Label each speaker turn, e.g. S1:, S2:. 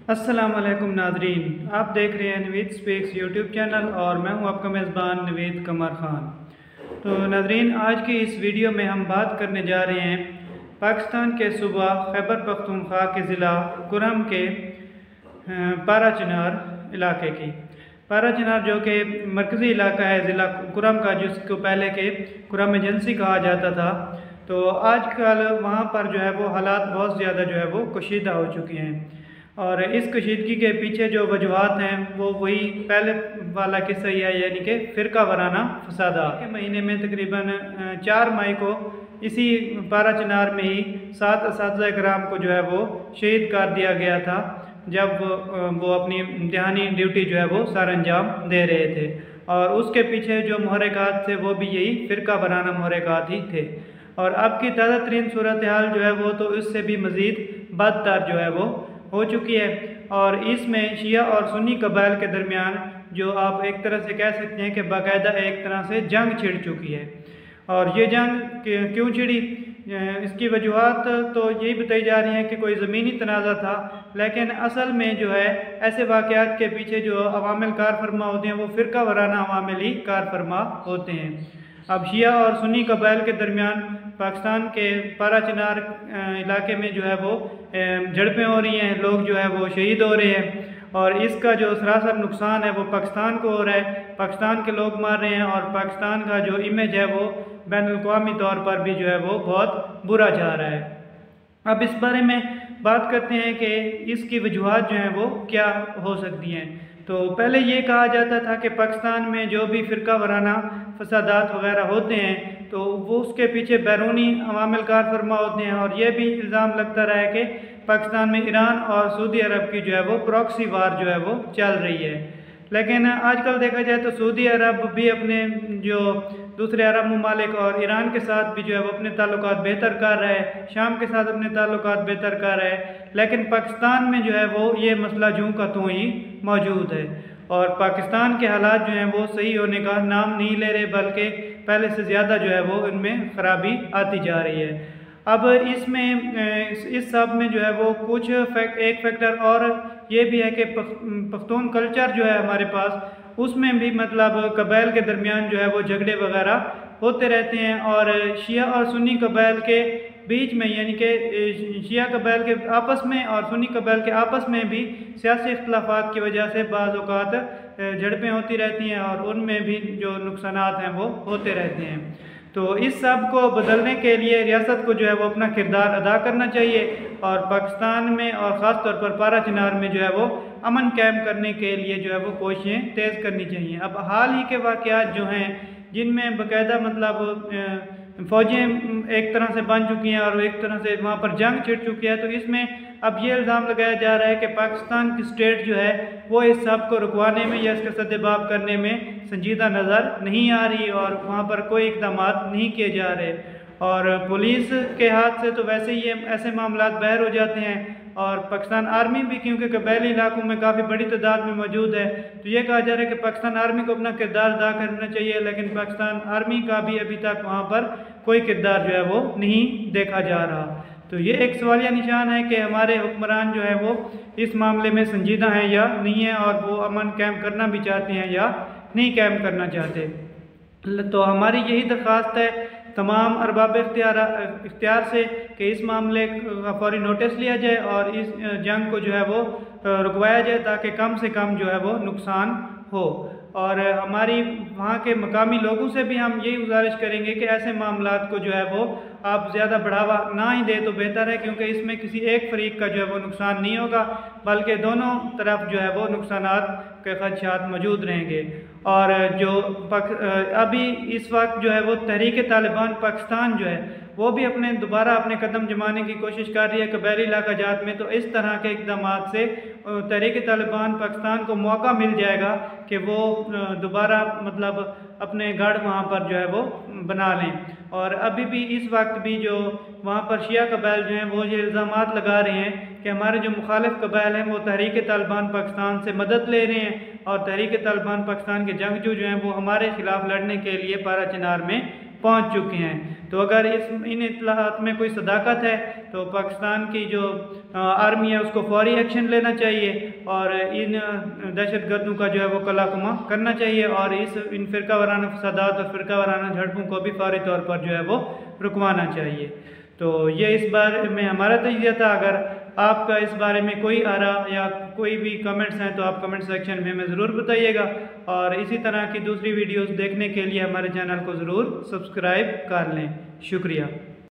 S1: अस्सलाम वालेकुम नाजरीन, आप देख रहे हैं नवीद स्पीक्स यूट्यूब चैनल और मैं हूं आपका मेज़बान नवीद कमर ख़ान। तो नाजरीन, आज की इस वीडियो में हम बात करने जा रहे हैं पाकिस्तान के सूबा खैबर पख्तूनख्वा के ज़िला कुरम के पारा चिनार इलाके की। पारा चिनार जो कि मरकज़ी इलाका है ज़िला कुरम का, जिसको पहले के कुरम एजेंसी कहा जाता था। तो आजकल वहाँ पर जो है वो हालात बहुत ज़्यादा जो है वो कशीदा हो चुके हैं और इस कशीदगी के पीछे जो वजूहात हैं वो वही पहले वाला किस्सा ही है, यानी कि फ़िरका वाराना फसादात के महीने में तकरीबन 4 मई को इसी पारा चिनार में ही 7 असातिज़ा कराम को जो है वो शहीद कर दिया गया था, जब वो अपनी इम्तिहानी ड्यूटी जो है वो सर अंजाम दे रहे थे। और उसके पीछे जो मुहर्रिकात थे वो भी यही फ़िरका वाराना मुहर्रिकात ही थे। और अब की ताज़ा तरीन सूरत हाल जो है वो तो इससे भी मज़ीद बदतर जो है वो हो चुकी है। और इसमें शिया और सुन्नी कबाइल के दरमियान जो आप एक तरह से कह सकते हैं कि बाकायदा एक तरह से जंग छिड़ चुकी है। और ये जंग क्यों छिड़ी, इसकी वजूहात तो यही बताई जा रही हैं कि कोई ज़मीनी तनाज़ा था, लेकिन असल में जो है ऐसे वाक़यात के पीछे जो अवामिल कार फरमा होते हैं वो फ़िरका वाराना अवामिल ही कार फरमा होते हैं। अब शिया और सुन्नी कबाइल के दरमियान पाकिस्तान के पारा चिनार इलाके में जो है वो झड़पें हो रही हैं, लोग जो है वो शहीद हो रहे हैं और इसका जो सरासर नुकसान है वो पाकिस्तान को हो रहा है। पाकिस्तान के लोग मार रहे हैं और पाकिस्तान का जो इमेज है वो बैनुल-अक़वामी तौर पर भी जो है वो बहुत बुरा जा रहा है। अब इस बारे में बात करते हैं कि इसकी वजूहात जो हैं वो क्या हो सकती हैं। तो पहले ये कहा जाता था कि पाकिस्तान में जो भी फ़िरका वाराना फसादात वगैरह होते हैं तो वो उसके पीछे बैरूनी अवामिल कार फरमा होते हैं, और ये भी इल्ज़ाम लगता रहा है कि पाकिस्तान में ईरान और सऊदी अरब की जो है वो प्रॉक्सी वार जो है वो चल रही है। लेकिन आजकल देखा जाए तो सऊदी अरब भी अपने जो दूसरे अरब ममालिक और ईरान के साथ भी जो है वो अपने ताल्लुकात बेहतर कर रहा है, शाम के साथ अपने ताल्लुकात बेहतर कर रहा है, लेकिन पाकिस्तान में जो है वो ये मसला जूं का त्यों ही मौजूद है। और पाकिस्तान के हालात जो हैं वो सही होने का नाम नहीं ले रहे, बल्कि पहले से ज़्यादा जो है वो इनमें ख़राबी आती जा रही है। अब इसमें इस सब में जो है वो कुछ एक फैक्टर और ये भी है कि पख्तून कल्चर जो है हमारे पास, उसमें भी मतलब कबाइल के दरमियान जो है वो झगड़े वगैरह होते रहते हैं। और शिया और सुन्नी कबाइल के बीच में, यानी कि शिया कबाइल के आपस में और सुन्नी कबाइल के आपस में भी सियासी इख्तलाफात की वजह से बाज़ औक़ात झड़पें होती रहती हैं और उनमें भी जो नुकसानात हैं वो होते रहते हैं। तो इस सब को बदलने के लिए रियासत को जो है वो अपना किरदार अदा करना चाहिए और पाकिस्तान में और ख़ास तौर पर पारा चिनार में जो है वो अमन कायम करने के लिए जो है वो कोशिशें तेज़ करनी चाहिए। अब हाल ही के वाक़यात जो हैं जिनमें बाकायदा मतलब फ़ौजें एक तरह से बन चुकी हैं और एक तरह से वहाँ पर जंग छिड़ चुकी है, तो इसमें अब ये इल्ज़ाम लगाया जा रहा है कि पाकिस्तान की स्टेट जो है वो इस सब को रुकवाने में या इसका सद्देबाब करने में संजीदा नज़र नहीं आ रही और वहाँ पर कोई इक़दाम नहीं किए जा रहे। और पुलिस के हाथ से तो वैसे ही ऐसे मामलात बाहर हो जाते हैं और पाकिस्तान आर्मी भी, क्योंकि कबायली इलाकों में काफ़ी बड़ी तादाद में मौजूद है, तो ये कहा जा रहा है कि पाकिस्तान आर्मी को अपना किरदार अदा करना चाहिए, लेकिन पाकिस्तान आर्मी का भी अभी तक वहाँ पर कोई किरदार जो है वो नहीं देखा जा रहा। तो ये एक सवालिया निशान है कि हमारे हुक्मरान जो है वो इस मामले में संजीदा हैं या नहीं है और वो अमन कायम करना भी चाहते हैं या नहीं कायम करना चाहते। तो हमारी यही दरख्वास्त है तमाम अरबाब इख्तियार से कि इस मामले का फौरी नोटिस लिया जाए और इस जंग को जो है वो रुकवाया जाए ताकि कम से कम जो है वो नुकसान हो। और हमारी वहाँ के मकामी लोगों से भी हम यही गुजारिश करेंगे कि ऐसे मामलात को जो है वो आप ज़्यादा बढ़ावा ना ही दे तो बेहतर है, क्योंकि इसमें किसी एक फरीक का जो है वो नुकसान नहीं होगा बल्कि दोनों तरफ जो है वो नुकसानात के खदशात मौजूद रहेंगे। और जो अभी इस वक्त जो है वो तहरीक तालिबान पाकिस्तान जो है वो भी दोबारा अपने कदम जमाने की कोशिश कर रही है कबायली इलाका जात में। तो इस तरह के इक़दाम से तहरीक तालिबान पाकिस्तान को मौका मिल जाएगा कि वो दोबारा मतलब अपने गढ़ वहाँ पर जो है वो बना लें। और अभी भी इस वक्त भी जो वहाँ पर शिया कबाइल जो हैं वो ये इल्ज़ामात लगा रहे हैं कि हमारे जो मुखालिफ कबाइल हैं वो तहरीक तालिबान पाकिस्तान से मदद ले रहे हैं और तहरीक तालिबान पाकिस्तान के जंगजू जो हैं वो हमारे ख़िलाफ़ लड़ने के लिए पारा चिनार में पहुंच चुके हैं। तो अगर इन इत्तलाहात में कोई सदाकत है तो पाकिस्तान की जो आर्मी है उसको फौरी एक्शन लेना चाहिए और इन दहशतगर्दों का जो है वो कलाकुमा करना चाहिए और इन फ़िरका वाराना फसादात और फ़िरका वाराना झड़पों को भी फौरी तौर पर जो है वो रुकवाना चाहिए। तो ये इस बारे में हमारा तजिया था। अगर आपका इस बारे में कोई आरा या कोई भी कमेंट्स हैं तो आप कमेंट सेक्शन में हमें ज़रूर बताइएगा और इसी तरह की दूसरी वीडियोस देखने के लिए हमारे चैनल को ज़रूर सब्सक्राइब कर लें। शुक्रिया।